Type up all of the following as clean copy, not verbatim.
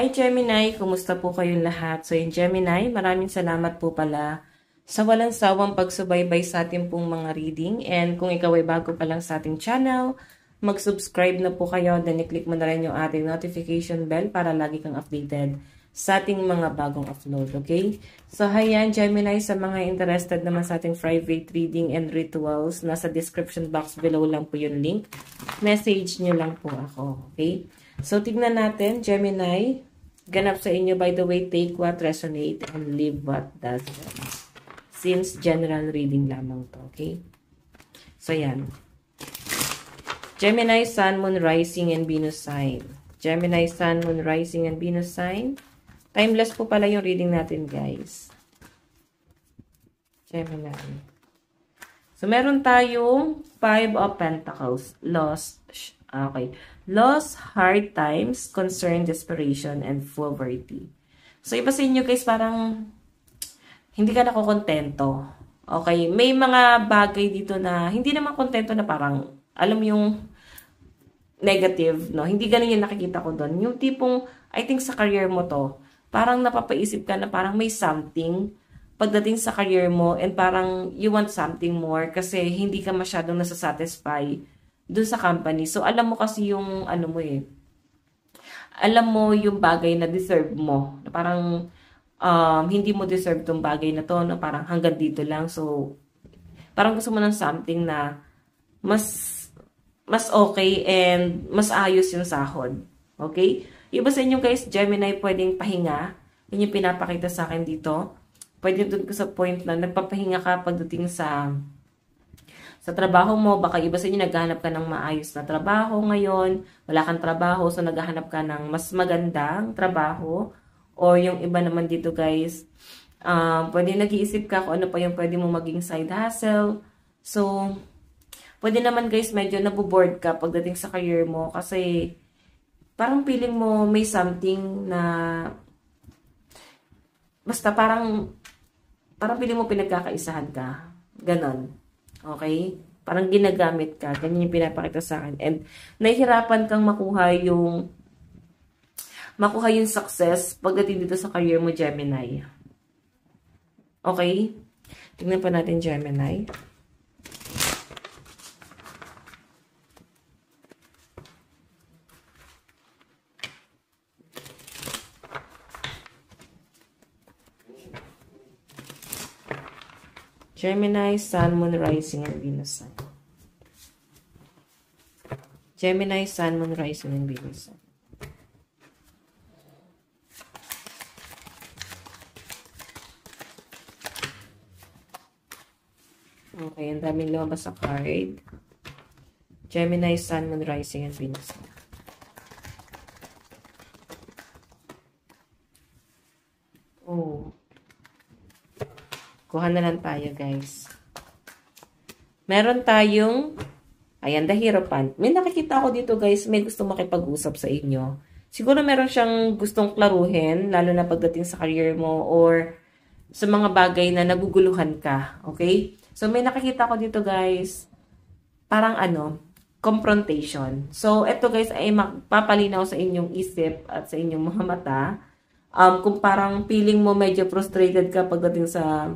Hi Gemini, kumusta po kayong lahat? So yung Gemini, maraming salamat po pala sa walang sawang pagsubaybay sa ating pong mga reading. And kung ikaw ay bago pa lang sa ating channel, mag-subscribe na po kayo, then i-click mo na rin yung ating notification bell para lagi kang updated sa ating mga bagong upload, okay? So hayan Gemini, sa mga interested naman sa ating private reading and rituals, nasa description box below lang po yung link. Message nyo lang po ako, okay? So, tignan natin, Gemini, ganap sa inyo, by the way, take what resonate and leave what doesn't. Since general reading lamang to, okay? So, yan. Gemini, Sun, Moon, Rising, and Venus sign. Gemini, Sun, Moon, Rising, and Venus sign. Timeless po pala yung reading natin, guys. Gemini. So, meron tayong Five of Pentacles. Lost. Okay. Loss, hard times, concern, desperation, and poverty. So, iba sa inyo guys, parang hindi ka nakokontento. Okay? May mga bagay dito na hindi naman kontento na parang, alam mo yung negative, no? Hindi ganun yung nakikita ko doon. Yung tipong, I think sa career mo to, parang napapaisip ka na parang may something pagdating sa career mo and parang you want something more kasi hindi ka masyadong nasasatisfy doon sa company. So, alam mo kasi yung, ano mo eh, alam mo yung bagay na deserve mo. Na parang, hindi mo deserve tong bagay na to, na parang hanggang dito lang. So, parang gusto mo ng something na mas okay and mas ayos yung sahod. Okay? Iba sa inyo guys, Gemini, pwedeng pahinga. Yun yung pinapakita sa akin dito. Pwede doon ko sa point na nagpapahinga ka pagdating sa trabaho mo. Baka iba sa inyo, naghahanap ka ng maayos na trabaho ngayon, wala kang trabaho, so naghahanap ka ng mas magandang trabaho. Or yung iba naman dito guys, pwede nag-iisip ka kung ano pa yung pwede mo maging side hustle. So, pwede naman guys, medyo naboboard ka pagdating sa career mo kasi parang feeling mo may something na basta parang feeling mo pinagkakaisahan ka. Ganon. Okay? Parang ginagamit ka. Ganyan yung pinapakita sa akin. And nahihirapan kang makuha yung success pagdating dito sa career mo, Gemini. Okay? Tingnan pa natin, Gemini. Gemini, Sun, Moon, Rising, and Venus sign. Gemini, Sun, Moon, Rising, and Venus sign. Okay, ang daming lumabas sa card. Gemini, Sun, Moon, Rising, and Venus sign. Oh. Kuha na lang tayo, guys. Meron tayong, ayan, the Hierophant. May nakikita ako dito, guys, may gusto makipag-usap sa inyo. Siguro meron siyang gustong klaruhin, lalo na pagdating sa career mo or sa mga bagay na naguguluhan ka. Okay? So, may nakikita ko dito, guys, parang confrontation. So, eto, guys, ay magpapalinaw sa inyong isip at sa inyong mga mata. Kung parang feeling mo medyo frustrated ka pagdating sa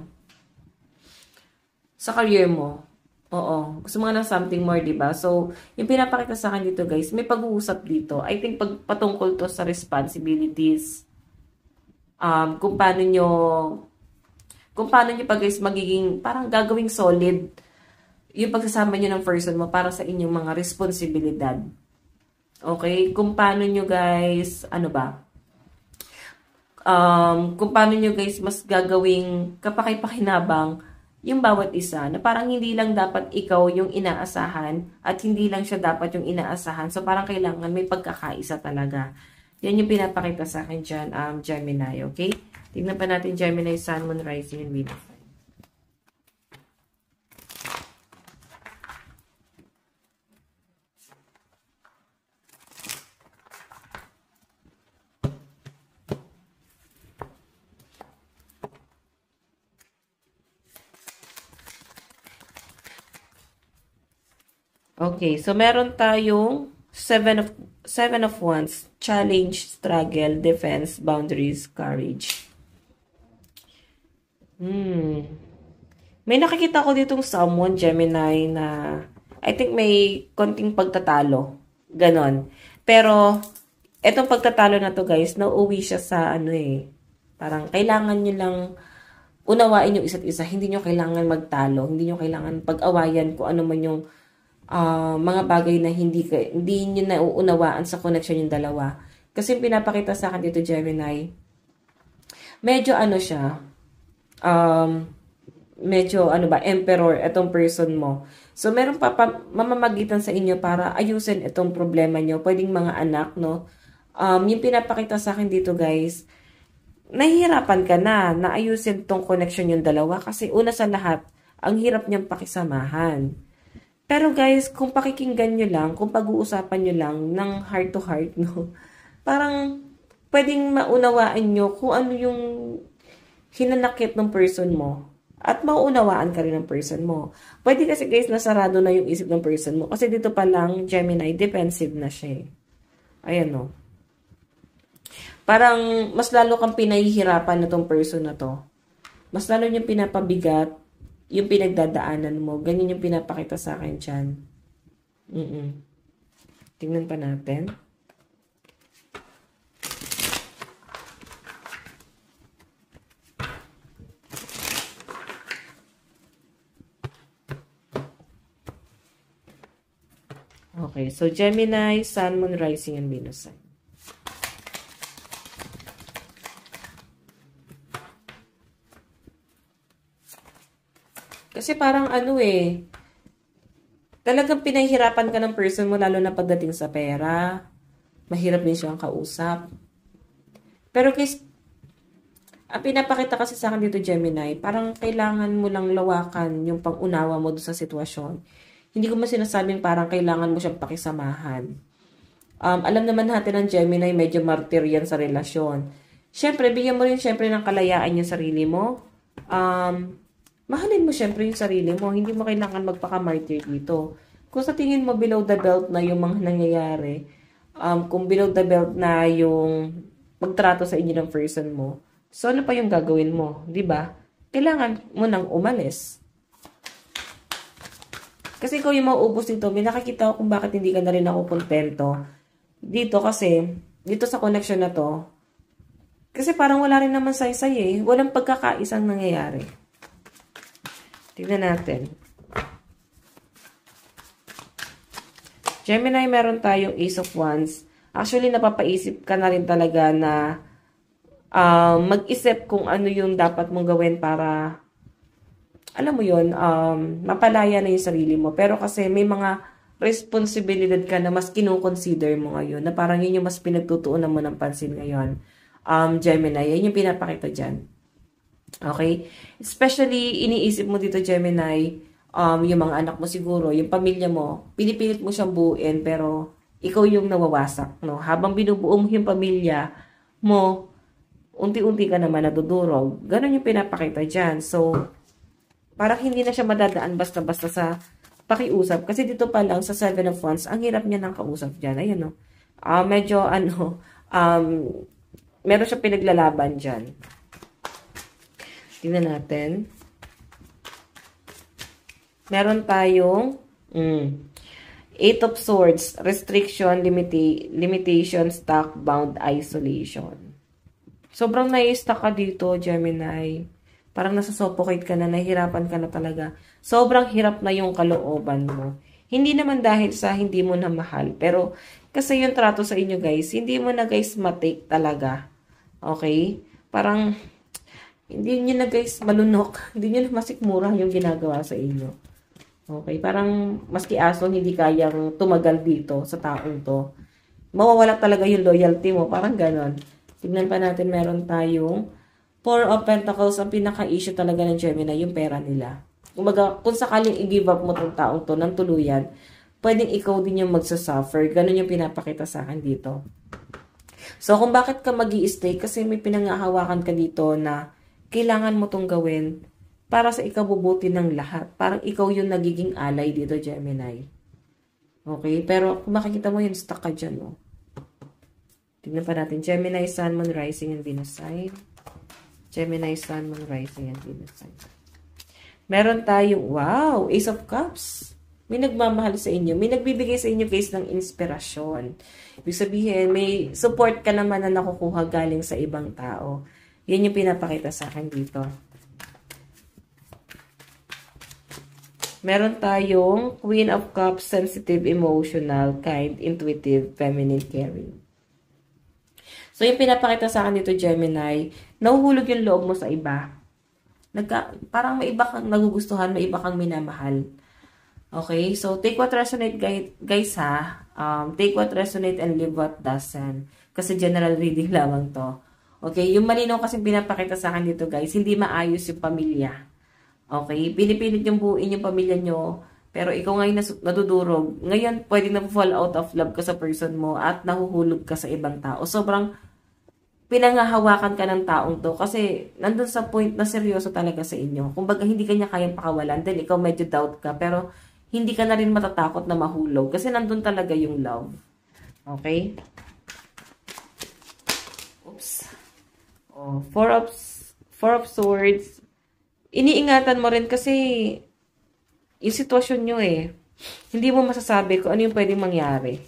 career mo. Oo. Gusto mo nga ng something more, diba? So, yung pinapakita sa akin dito, guys, may pag-uusap dito. I think patungkol to sa responsibilities. Kung paano nyo pa, guys, magiging, parang gagawing solid yung pagsasama nyo ng person mo para sa inyong mga responsibilidad. Okay? Kung paano nyo, guys, kung paano nyo, guys, mas gagawing kapaki-pakinabang yung bawat isa, na parang hindi lang dapat ikaw yung inaasahan at hindi lang siya dapat yung inaasahan. So, parang kailangan may pagkakaisa talaga. Yan yung pinapakita sa akin dyan, Gemini, okay? Tignan pa natin Gemini, Sun, Moon, Rising, and Venus. Okay, so meron tayong Seven of Seven of Wands, challenge, struggle, defense, boundaries, courage. May nakikita ko ditong someone, Gemini, na I think may konting pagtatalo. Ganon. Pero, etong pagtatalo na to guys, nauuwi siya sa parang kailangan nyo lang unawain yung isa't isa. Hindi nyo kailangan magtalo. Hindi nyo kailangan pag-awayan kung ano man yung mga bagay na hindi nyo nauunawaan sa connection yung dalawa. Kasi pinapakita sa akin dito, Gemini, medyo siya, medyo emperor itong person mo. So meron pa mamamagitan sa inyo para ayusin itong problema nyo. Pwedeng mga anak, no? Yung pinapakita sa akin dito, guys, nahihirapan ka na ayusin tong connection yung dalawa kasi una sa lahat, ang hirap niyang pakisamahan. Pero guys, kung pakikinggan nyo lang, kung pag-uusapan nyo lang ng heart to heart, no? Parang pwedeng maunawaan nyo kung ano yung hinanakit ng person mo. At mauunawaan ka rin ng person mo. Pwede kasi guys, nasarado na yung isip ng person mo. Kasi dito pa lang, Gemini, defensive na siya. Ayan no. Parang mas lalo kang pinahihirapan na tong person na to. Mas lalo niyang pinapabigat yung pinagdadaanan mo. Ganyan yung pinapakita sa akin dyan. Tingnan pa natin. Okay, so Gemini, Sun, Moon, Rising, and Venus sign. Kasi parang talagang pinahihirapan ka ng person mo lalo na pagdating sa pera. Mahirap din siyang kausap. Pero guys, ang pinapakita kasi sa akin dito, Gemini, parang kailangan mo lang lawakan yung pang-unawa mo doon sa sitwasyon. Hindi ko man sinasabing parang kailangan mo siyang pakisamahan. Alam naman natin ng Gemini, medyo martyr yan sa relasyon. Siyempre, bigyan mo rin siyempre ng kalayaan yung sarili mo. Mahalin mo siyempre yung sarili mo. Hindi mo kailangan magpaka-martyr dito. Kung sa tingin mo below the belt na yung mga nangyayari, kung below the belt na yung magtrato sa inyo ng person mo, so ano pa yung gagawin mo? Diba? Kailangan mo nang umalis. Kasi ikaw yung mauubos nito, may nakikita ko kung bakit hindi ka na rin ako kontento. Dito kasi, dito sa connection na to, kasi parang wala rin naman say-say Walang pagkakaisang nangyayari. Tignan natin. Gemini, meron tayong Ace of Wands. Actually, napapaisip ka na rin talaga na mag-isip kung ano yung dapat mong gawin para alam mo yun, mapalaya na yung sarili mo. Pero kasi may mga responsibilidad ka na mas kinoconsider mo ngayon. Na parang yun yung mas pinagtutuunan mo ng pansin ngayon. Gemini, yan yung pinapakita dyan. Okay? Especially, iniisip mo dito, Gemini, yung mga anak mo siguro, yung pamilya mo, pinipilit mo siyang buuin, pero ikaw yung nawawasak. No? Habang binubuo mo yung pamilya mo, unti-unti ka naman nadudurog. Ganon yung pinapakita dyan. So, parang hindi na siya madadaan basta-basta sa pakiusap. Kasi dito pa lang sa Seven of Wands, ang hirap niya ng kausap dyan. Ayan no. Medyo meron siya pinaglalaban dyan. Tingnan natin. Meron tayong Eight of Swords, restriction, limitation, stuck, bound, isolation. Sobrang nai-stuck ka dito, Gemini. Parang nasa-suffocate ka na, nahihirapan ka na talaga. Sobrang hirap na yung kalooban mo. Hindi naman dahil sa hindi mo na mahal. Pero kasi yung trato sa inyo guys, hindi mo na guys matake talaga. Okay? Parang hindi nyo na guys malunok. Hindi nyo na masikmura yung ginagawa sa inyo. Okay? Parang maski aso hindi kayang tumagal dito sa taong to. Mawawala talaga yung loyalty mo. Parang ganon. Tignan pa natin, meron tayong Four of Pentacles. Ang pinaka-issue talaga ng Gemini, yung pera nila. Kung sakaling i-give up mo tong taong to ng tuluyan, pwedeng ikaw din yung magsasuffer. Ganon yung pinapakita sa akin dito. So, kung bakit ka mag-i-stay, kasi may pinangahawakan ka dito na kailangan mo tong gawin para sa ikabubuti ng lahat. Parang ikaw yung nagiging alay dito, Gemini. Okay? Pero kung makikita mo yun, stuck ka dyan, no? Tignan pa natin. Gemini, Sun, Moon, Rising, and Venus sign. Gemini, Sun, Moon, Rising, and Venus sign. Meron tayong, wow, Ace of Cups. May nagmamahal sa inyo. May nagbibigay sa inyo guys ng inspirasyon. Ibig sabihin, may support ka naman na nakukuha galing sa ibang tao. Yan yung pinapakita sa akin dito. Meron tayong Queen of Cups, sensitive, emotional, kind, intuitive, feminine, caring. So, yung pinapakita sa akin dito, Gemini, nahuhulog yung loob mo sa iba. Parang may iba kang nagugustuhan, may iba kang minamahal. Okay? So, take what resonate, guys, ha? Take what resonate and leave what doesn't. Kasi general reading lamang to. Okay? Yung malinaw kasing pinapakita sa akin dito, guys, hindi maayos yung pamilya. Okay? Pinipilit yung buuin yung pamilya nyo, pero ikaw ngayon natudurog. Ngayon, pwede na fall out of love ka sa person mo at nahuhulog ka sa ibang tao. Sobrang pinangahawakan ka ng taong to kasi nandun sa point na seryoso talaga sa inyo. Kumbaga, hindi ka niya kayang pakawalan. Then, ikaw medyo doubt ka, pero hindi ka na rin matatakot na mahulog kasi nandun talaga yung love. Okay? Oops. Oh, Four of Swords. Iniingatan mo rin kasi yung sitwasyon nyo eh. Hindi mo masasabi kung ano yung pwedeng mangyari.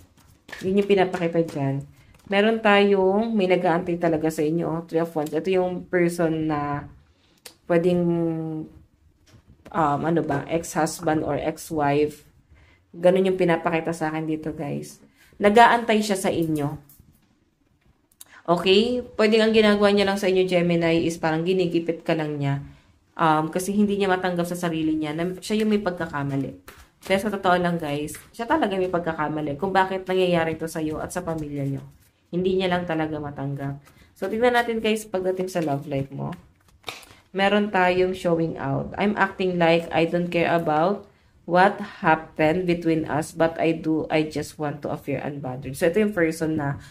Yun yung pinapakita dyan. Meron tayong, may nag-aantay talaga sa inyo, oh, Three of Wands. Ito yung person na pwedeng, ex-husband or ex-wife. Ganun yung pinapakita sa akin dito, guys. Nag-aantay siya sa inyo. Okay? Pwedeng ang ginagawa niya lang sa inyo, Gemini, is parang ginigipit ka lang niya. Kasi hindi niya matanggap sa sarili niya na siya yung may pagkakamali. Pero sa totoo lang, guys, siya talaga may pagkakamali kung bakit nangyayari ito sa iyo at sa pamilya niyo. Hindi niya lang talaga matanggap. So, tignan natin, guys, pagdating sa love life mo. Meron tayong showing out. I'm acting like I don't care about what happened between us, but I just want to appear unbothered. So, ito yung person na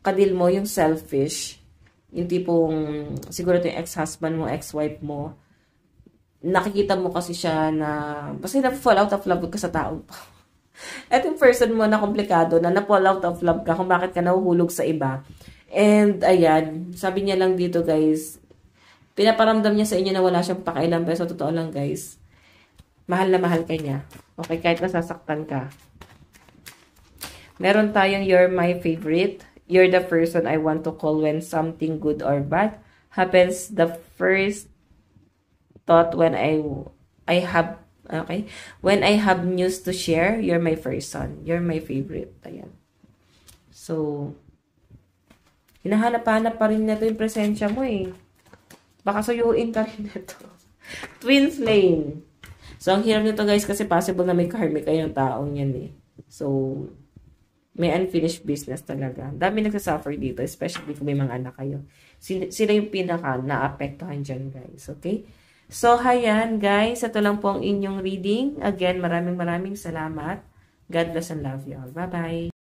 kadil mo, yung selfish, yung tipong, siguro ito yung ex-husband mo, ex-wife mo, nakikita mo kasi siya na, basta na-fall out of love ka sa taong to. Ito yung person mo na komplikado, na na-fall out of love ka kung bakit ka nahuhulog sa iba. And, ayan, sabi niya lang dito, guys, pinaparamdam niya sa inyo na wala siyang pakailan, pero sa totoo lang, guys, mahal na mahal ka niya. Okay, kahit nasasaktan ka. Meron tayong you're my favorite. You're the person I want to call when something good or bad happens. The first thought when when I have news to share, you're my first son. You're my favorite. Ayan. So, hinahanap-hanap pa rin nito yung presensya mo eh. Baka suyuin ka rin nito. Twin flame. So, ang hirap nito guys kasi possible na may karmic kayong taong yan eh. So, may unfinished business talaga. Dami nagsasuffer dito, especially kung may mga anak kayo. Sila yung pinaka naapektuhan dyan guys. Okay? So, hayan guys. Ito lang po ang inyong reading. Again, maraming salamat. God bless and love you all. Bye-bye.